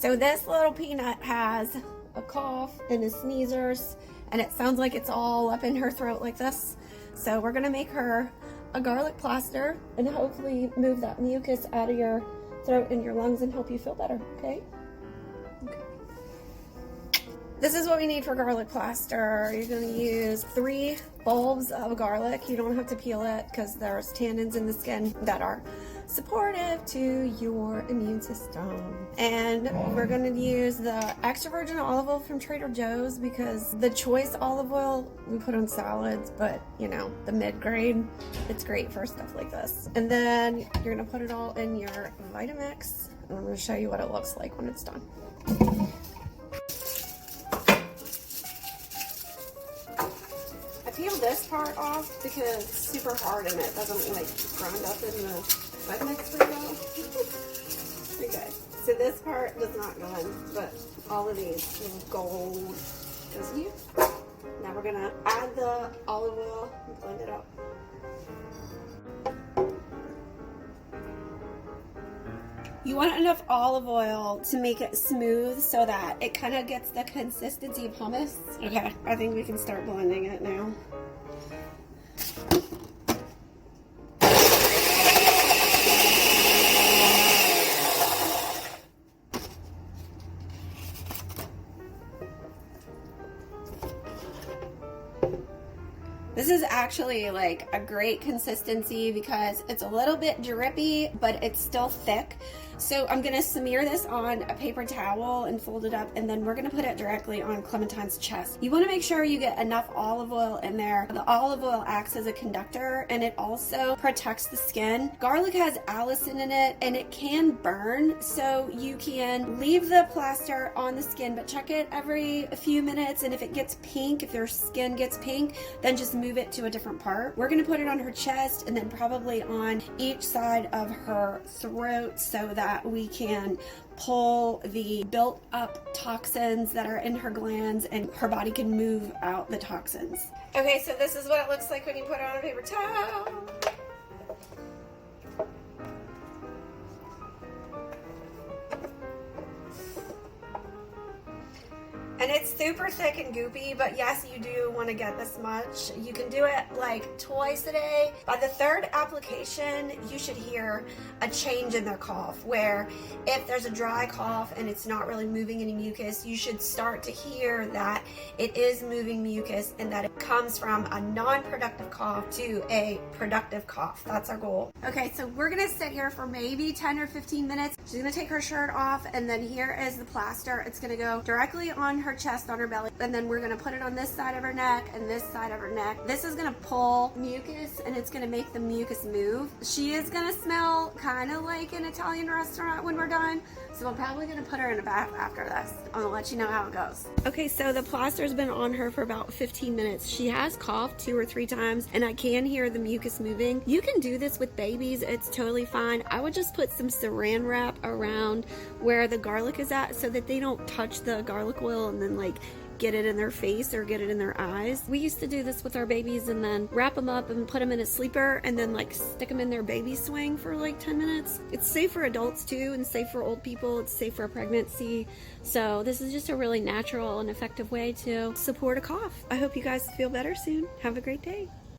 So this little peanut has a cough and a sneezers, and it sounds like it's all up in her throat like this. So we're gonna make her a garlic plaster and hopefully move that mucus out of your throat and your lungs and help you feel better, okay? This is what we need for garlic plaster. You're gonna use 3 bulbs of garlic. You don't have to peel it because there's tannins in the skin that are supportive to your immune system. And we're gonna use the extra virgin olive oil from Trader Joe's because the choice olive oil we put on salads, but you know, the mid-grade, it's great for stuff like this. And then you're gonna put it all in your Vitamix, and I'm gonna show you what it looks like when it's done. Peel this part off because it's super hard and it doesn't like grind up in the Vitamix very well. Okay, so this part does not go in, but all of these little gold goes in here. Now we're gonna add the olive oil and blend it up. You want enough olive oil to make it smooth so that it kind of gets the consistency of hummus. Okay, I think we can start blending it now. This is actually like a great consistency because it's a little bit drippy, but it's still thick. So I'm gonna smear this on a paper towel and fold it up, and then we're gonna put it directly on Clementine's chest. You wanna make sure you get enough olive oil in there. The olive oil acts as a conductor and it also protects the skin. Garlic has allicin in it and it can burn, so you can leave the plaster on the skin, but check it every few minutes, and if it gets pink, if your skin gets pink, then just move it to a different part. We're gonna put it on her chest and then probably on each side of her throat so that we can pull the built up toxins that are in her glands and her body can move out the toxins. Okay, so this is what it looks like when you put it on a paper towel. And it's super thick and goopy, but yes, you do want to get this much. You can do it like twice a day. By the 3rd application, you should hear a change in their cough, where if there's a dry cough and it's not really moving any mucus, you should start to hear that it is moving mucus and that it comes from a non-productive cough to a productive cough. That's our goal. Okay, so we're gonna sit here for maybe 10 or 15 minutes. She's gonna take her shirt off, and then here is the plaster. It's gonna go directly on her chest, on her belly, and then we're gonna put it on this side of her neck and this side of her neck. This is gonna pull mucus and it's gonna make the mucus move. She is gonna smell kind of like an Italian restaurant when we're done, so I'm probably gonna put her in a bath after this. I'm gonna let you know how it goes. Okay, so the plaster's been on her for about 15 minutes. She has coughed 2 or 3 times and I can hear the mucus moving. You can do this with babies, it's totally fine. I would just put some saran wrap around where the garlic is at so that they don't touch the garlic oil and then like get it in their face or get it in their eyes. We used to do this with our babies and then wrap them up and put them in a sleeper and then like stick them in their baby swing for like 10 minutes. It's safe for adults too and safe for old people. It's safe for a pregnancy. So this is just a really natural and effective way to support a cough. I hope you guys feel better soon. Have a great day.